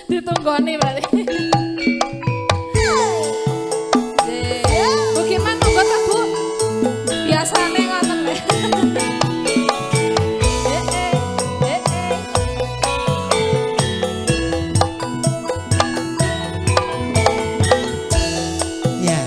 Ditunggoni berarti. Bu Kiman tunggu tak Bu? Biasane ngoten lho. Yeah.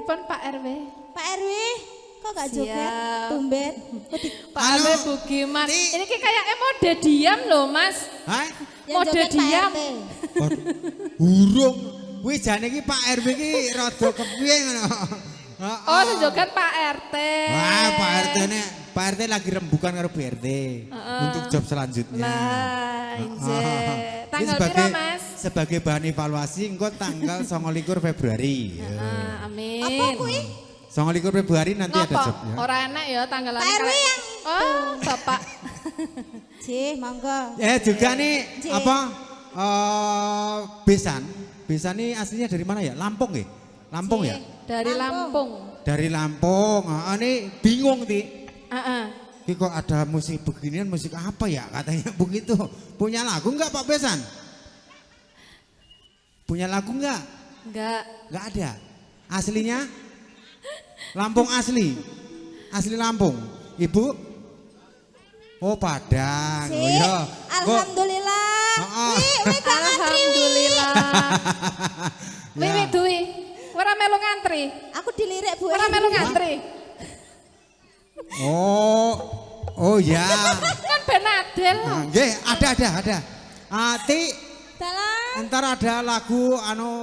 Pripun Pak RW? Pak RW, kok gak joget? Tumben. Pak RW Bugiman. Ini kayaknya mode diam loh Mas. Hah? Mode diam. Burung. Kuwi jane iki Pak RW iki rada kepiye ngono. Oh, sejoget Pak RT. Wah, Pak RT lagi rembukan karo BRT untuk job selanjutnya. Lah, injek. Tanggal piro, Mas? Sebagai bahan evaluasi engko tanggal 29 Februari. Amin. Apa kuwi? 29 Februari nanti ada jobnya. Ora enak ya tanggalan. Pak RW yang Oh, Bapak. Cih, monggo. Juga nih apa? Besan. Besan ini aslinya dari mana ya? Lampung ya? Lampung ya? Dari Lampung. Dari Lampung. Ini bingung ti. Ini kok ada musik beginian, musik apa ya katanya begitu. Punya lagu enggak Pak Besan? Punya lagu enggak? Enggak. Enggak ada. Aslinya? Lampung asli. Asli Lampung. Ibu? Oh Padang. Oh, iya. Alhamdulillah. Alhamdulillah. Wiwi duwi. Ora melu ngantri. Aku dilirik Bu. Ora melu ngantri. Oh ya. Kan Ben Adel. Nggih, ada. Ti Dalam. entar ada lagu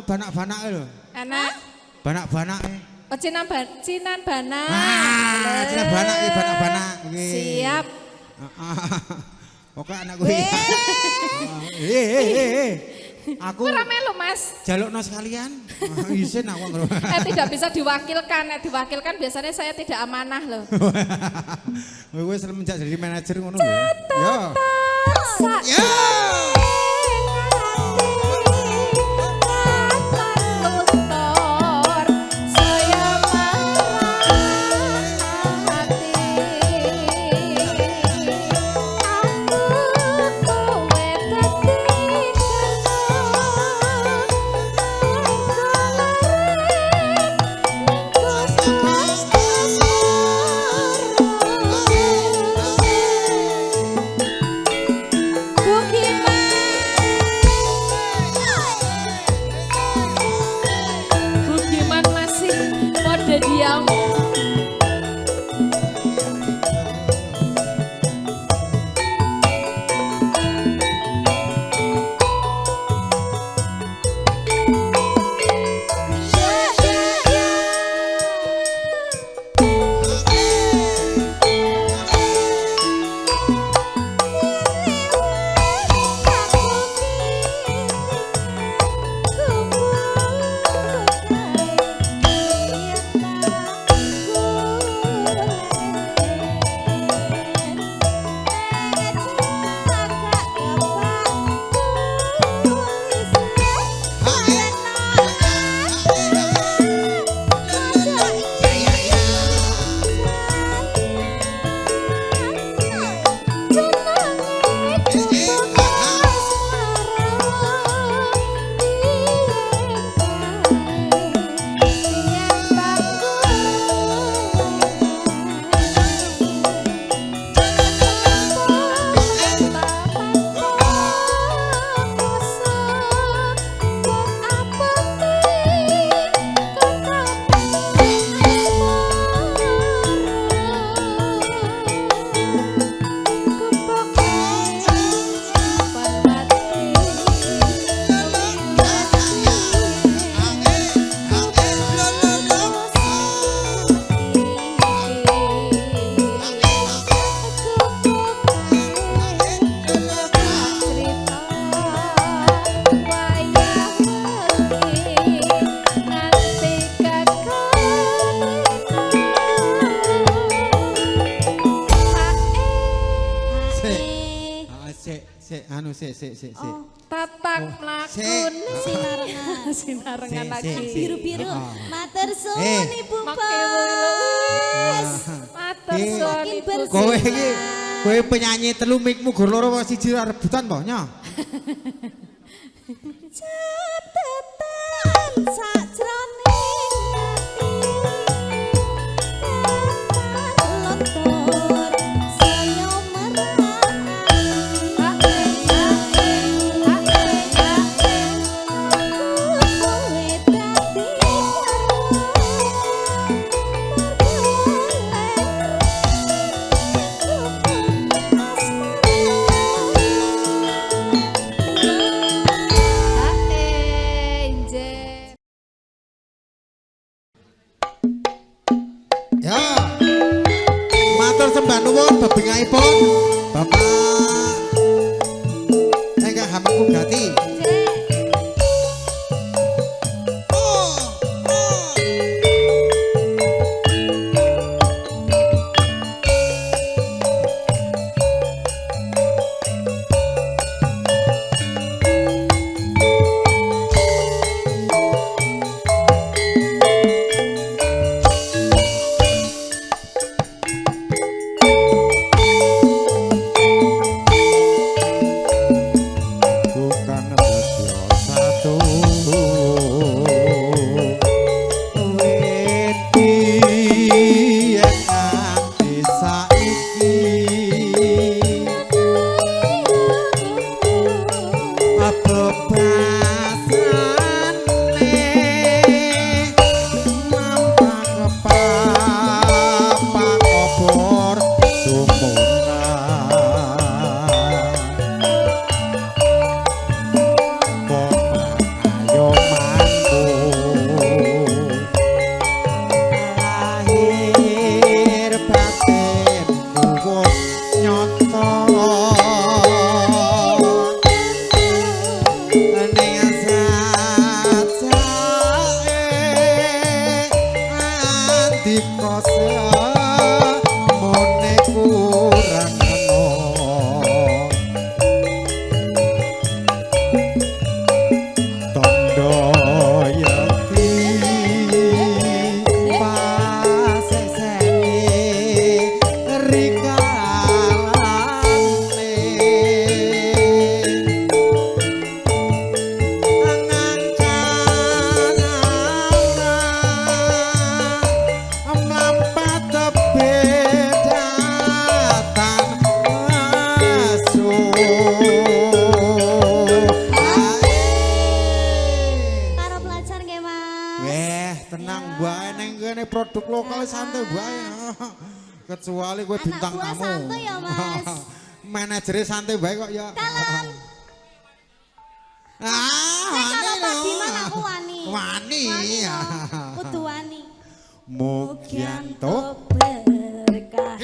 banak-banak lho. Enak. Banak-banak. Cinan Banak. Cinan Banak iki banak-banak iki. Siap. Pokoke anak kuwi. Aku ora melu Mas. Jalukno sekalian. Isin aku. Tidak bisa diwakilkan. Diwakilkan biasanya saya tidak amanah loh. Wis semenjak jadi manajer ngono lho. Ya. Diam. Sik. Tatak mlakun sinarengan lagi. Biru-biru. Matur suwun Ibu Bos. Matur suwun Ibu. Kowe iki kowe penyanyi telu mikmu gur loro kok siji rebutan po nya. Catetan sajroning Ya. Matur sembah nuwun bebingahipun Bapak Engkang Hamengku Gati. Produk lokal santai bae. Kecuali gue bintang tamu. Santai ya, Mas. Manajernya santai bae kok ya. Kalem. Wani lho. Gimana aku wani? Wani ya. Kudu wani. Mugianto berkah.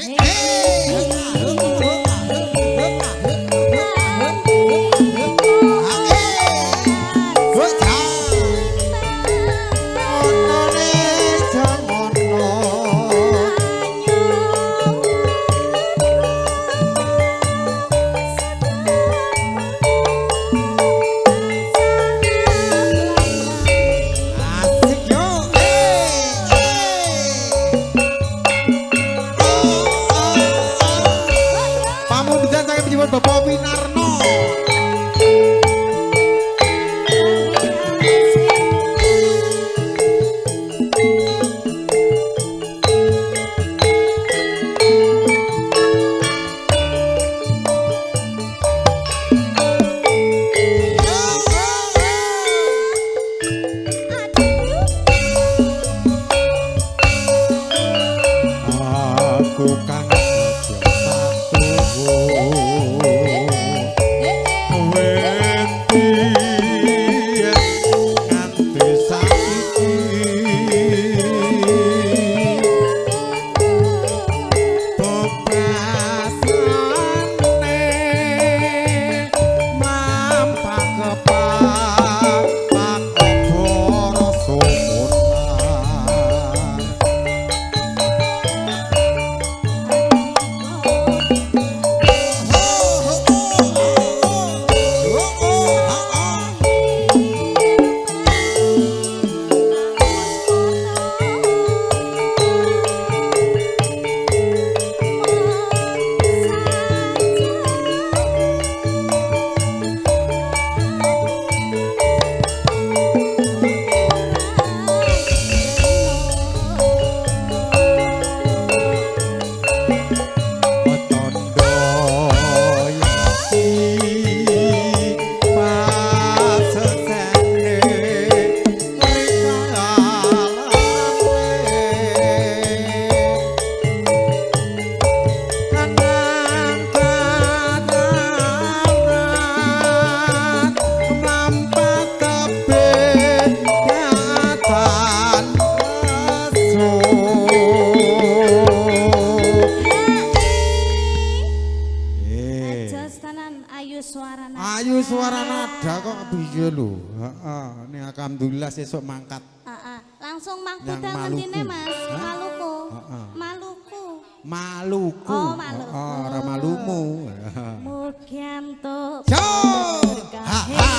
Oh ada kok piye lho. Heeh, ini alhamdulillah sesuk mangkat. Langsung mang Yang budal Maluku. ngendine Mas? Hah? Maluku. Heeh. Maluku. Maluku. Oh, Maluku. Ora malumu. Mugianto. Yo! Ha ha.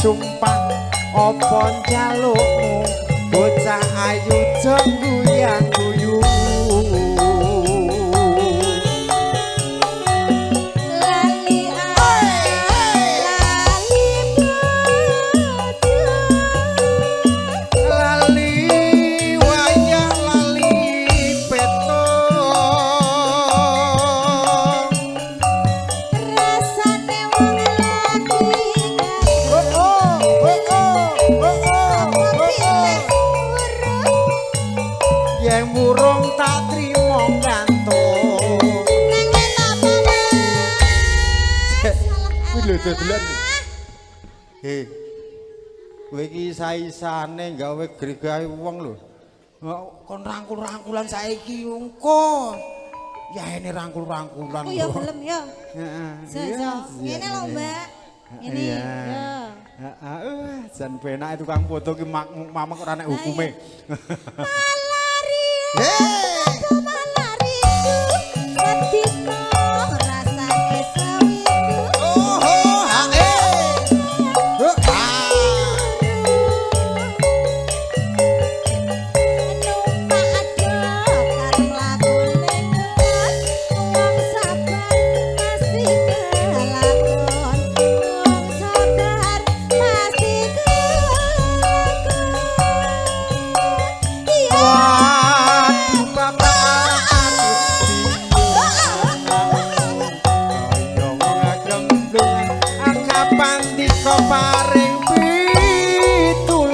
Sumpah opo njalukmu bocah ayu jengguyang guyu Lali lali wayah lali peto rasane wong lagi yang burung tak trimo gantung kuwi lho dodolan kowe iki isa-isane gawe gregahe wong lho kon rangkul-rangkulan saiki engko ya ini rangkul-rangkulan ya gelem ya heeh ngene lho Mbak ini yo jan penak tukang foto ki mamek ora nek hukume paring pitulung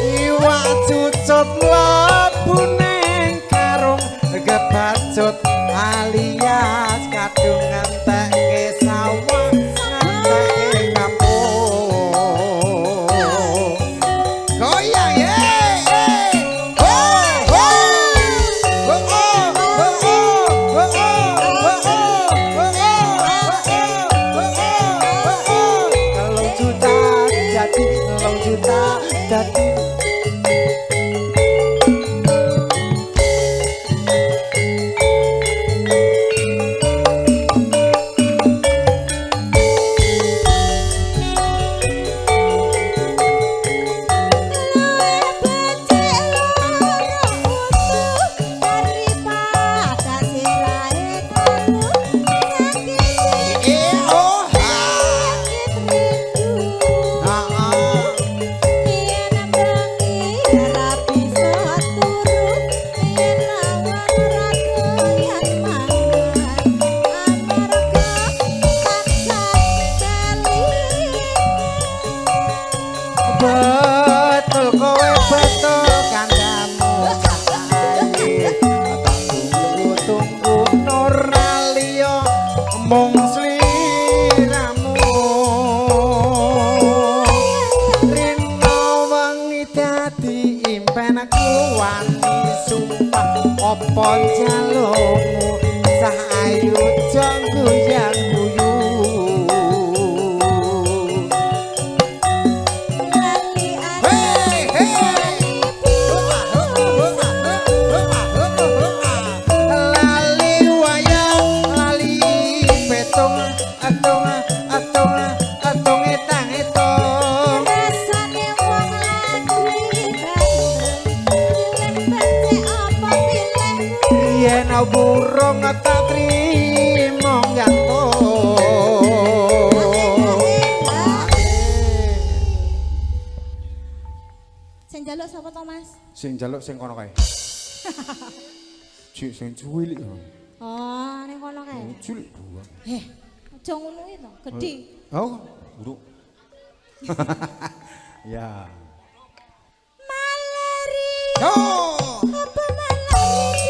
iwak cucut mlebu ning karung gebacut alias kadung ngentekke sawah ngentekke kampung goyang ye juta jadi dadi impenku wani sumpah apa jalukmu sah ayu janggu yang guyu burung tak trimo nganto sing njaluk sapa to Mas? sing njaluk sing kono kae cik sing cuwilik Oh ning kono kae cuwilik aja ngono iki to gedhi oh buruk ya maleri oh apa maleri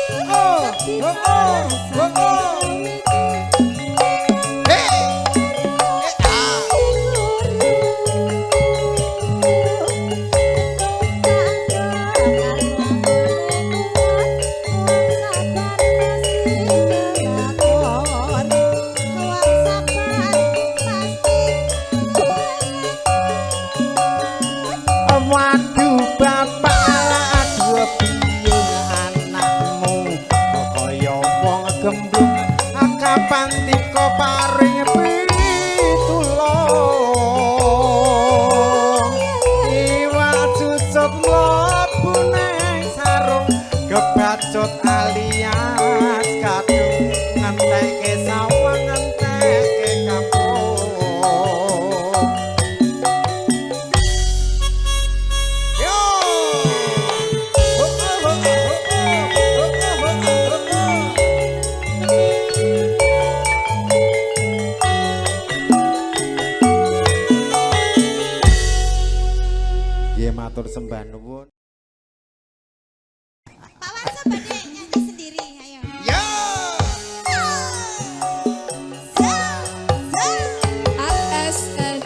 waduh bapak dua piye anakmu kaya wong gemblung kapan tiko paring pitulung iwak cucut mlebu nang sarung kebacut alias kadung ngentekke sawang ngentekke kampung matur sembah nuwun. Pak Wansa badhe nyanyi sendiri ayo. Yo. ASN.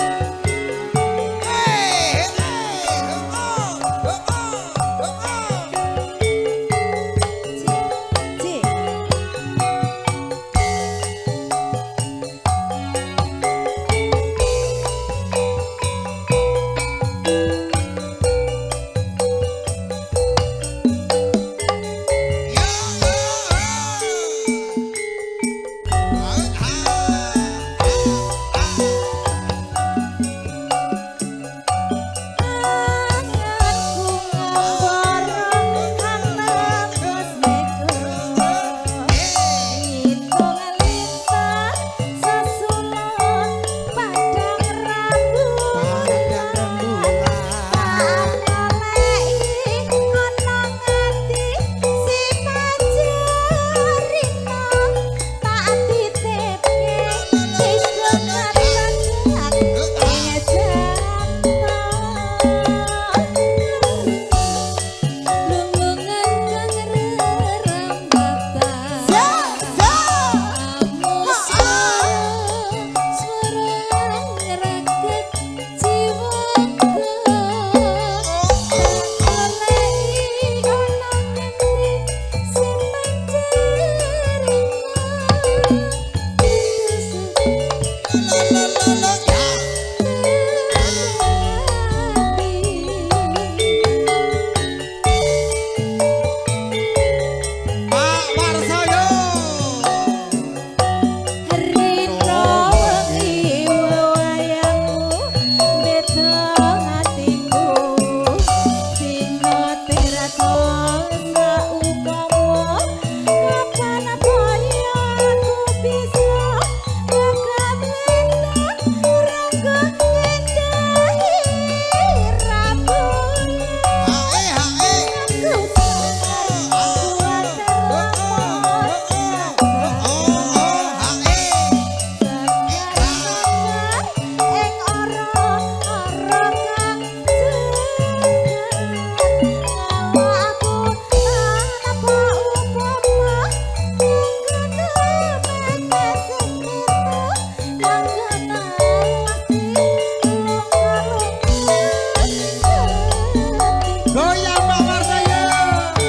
Goyang Mbak Warsa ya.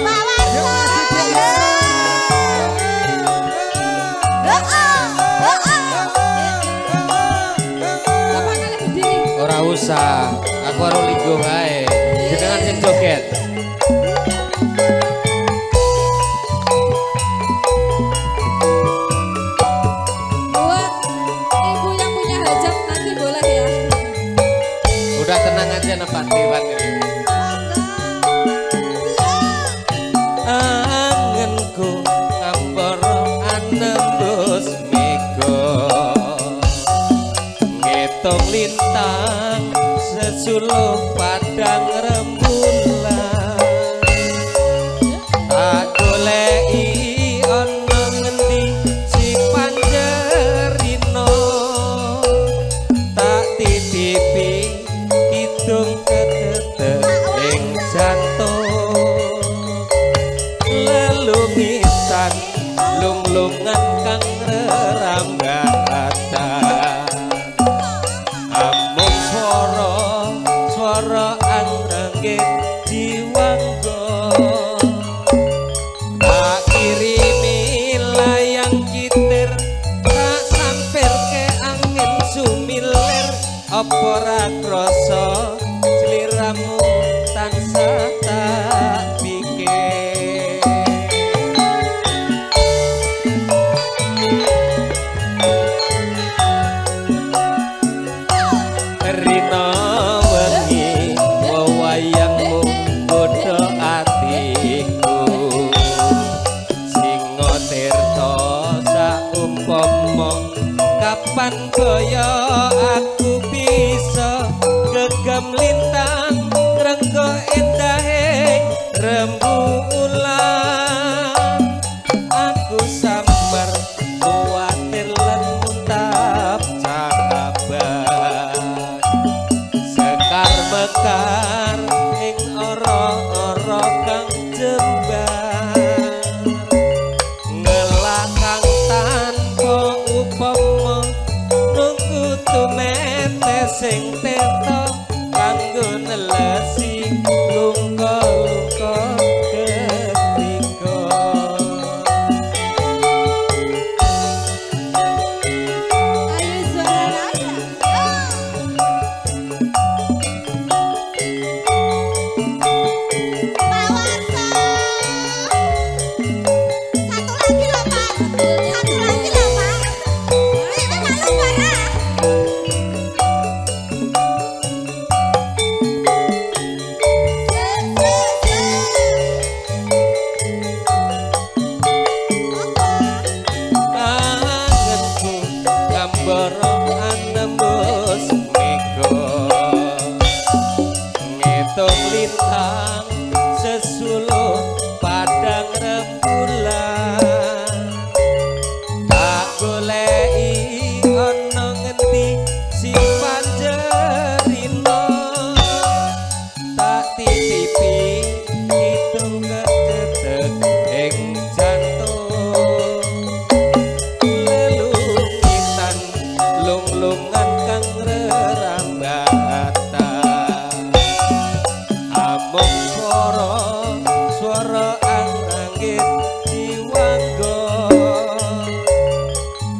Mbak Warsa. Bapak kali berdiri. Ora usah, aku ora linggo wae. Jenengan sing joget. Buat ibu yang punya hajat nanti boleh ya. Udah tenang aja Pak Dewan ini. Angenku ngampara anembus mega ngitung lintang sesuluh padang rembulan tak goleki ana ngendi si panjerina tak titipi kidung ketetek ing jantung lelungitan lunglungan kang rerambatan amung swara anggenggit jiwangga tak kirimi layang kitir tak sampirke angin sumilir apa ra krasa sliramu tansah tak pikir Rina wengi wewayangmu bodho atiku singa tirta saumpama kapan kaya aku bisa gegem lintang ngrenggo endahe rembulan aku sambar kuwatir lan muntap sabar sekar mekar ing ora-ora kang jembar ngelakang tanpa upama nunggu tumete sing teta kanggo nelesi lungka-lungka ketika Ayo suara nada. Mbak Warsa. Satu lagi loh Pak. Satu lagi loh Pak. Ini malu parah. kangenku ngambara anembus mega ngitung lintang sesuluh padang rembulan tak goleki ana ngendi si panjerina tak titipi kidung ketetek ing jantung lelungitan lunglungan kang rerambatan amung swara anggenggit jiwangga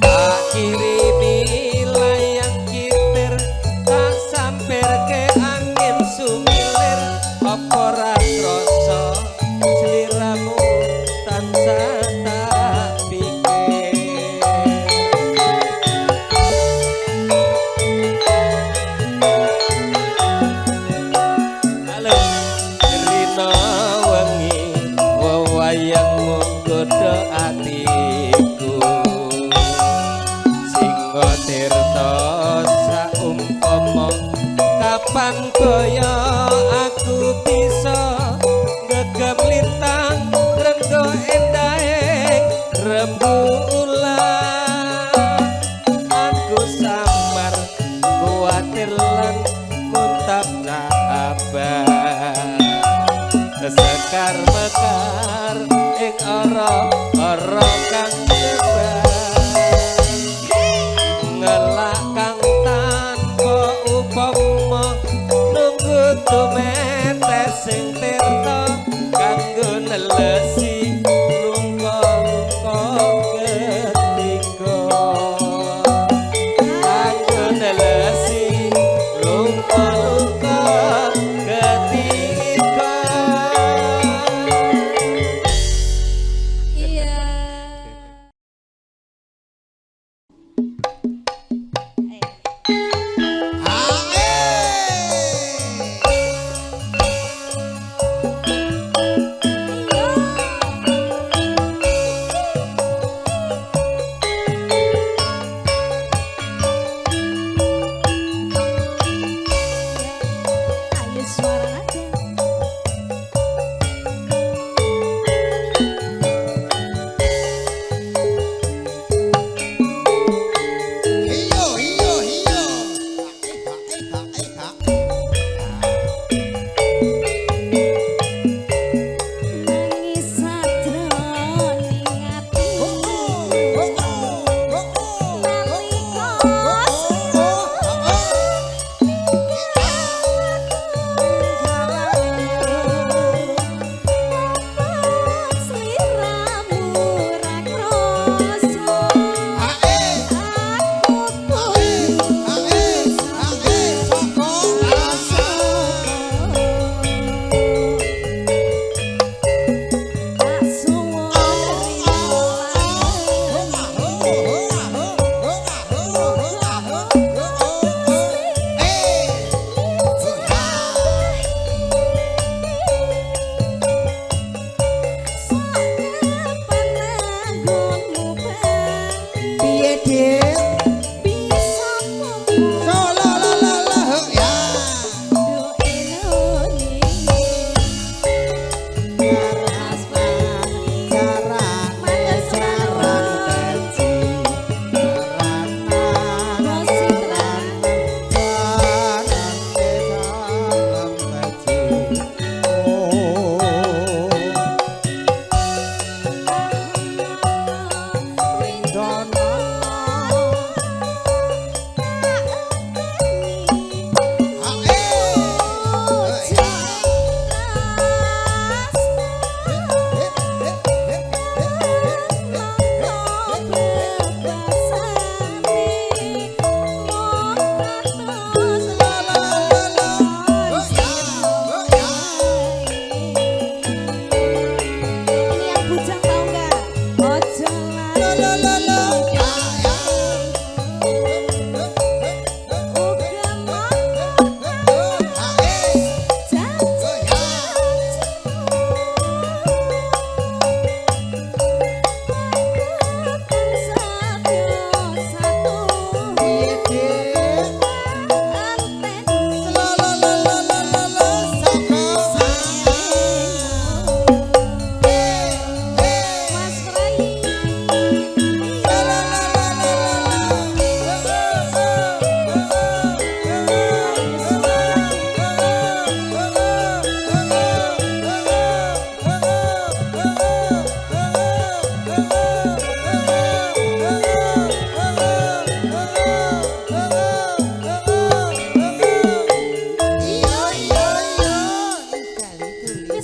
tak kirimi layang kitir tak sampirke angin sumilir apa ra krasa sliramu tansah tak pikir halo Rina wengi wewayangmu godho atiku singa tirta saumpama kapan kaya aku bisa gegem lintang renggo endahe rembulan aku samar kuwatir lan muntap sabar sekar mekar ing ora kang jebar ngelak kang tanpa upama nunggu tumete sing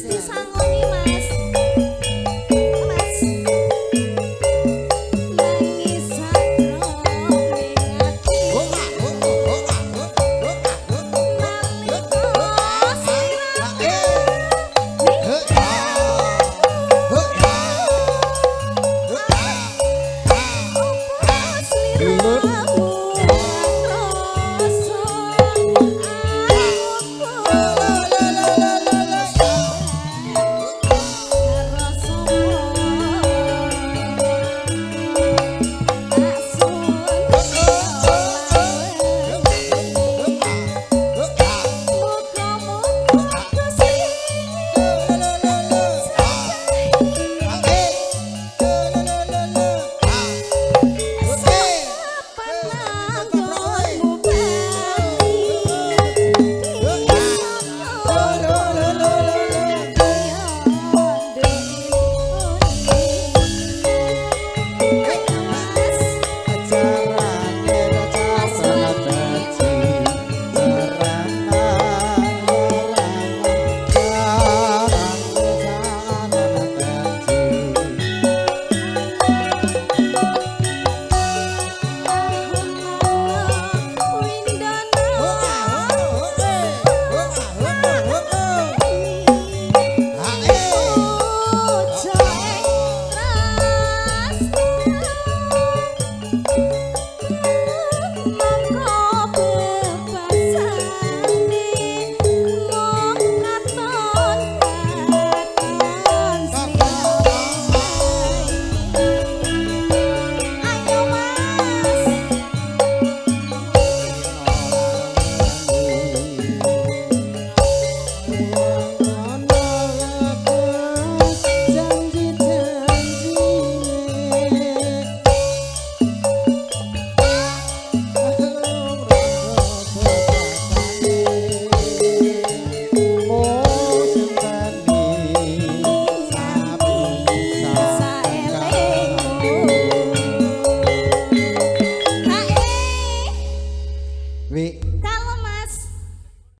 Bisa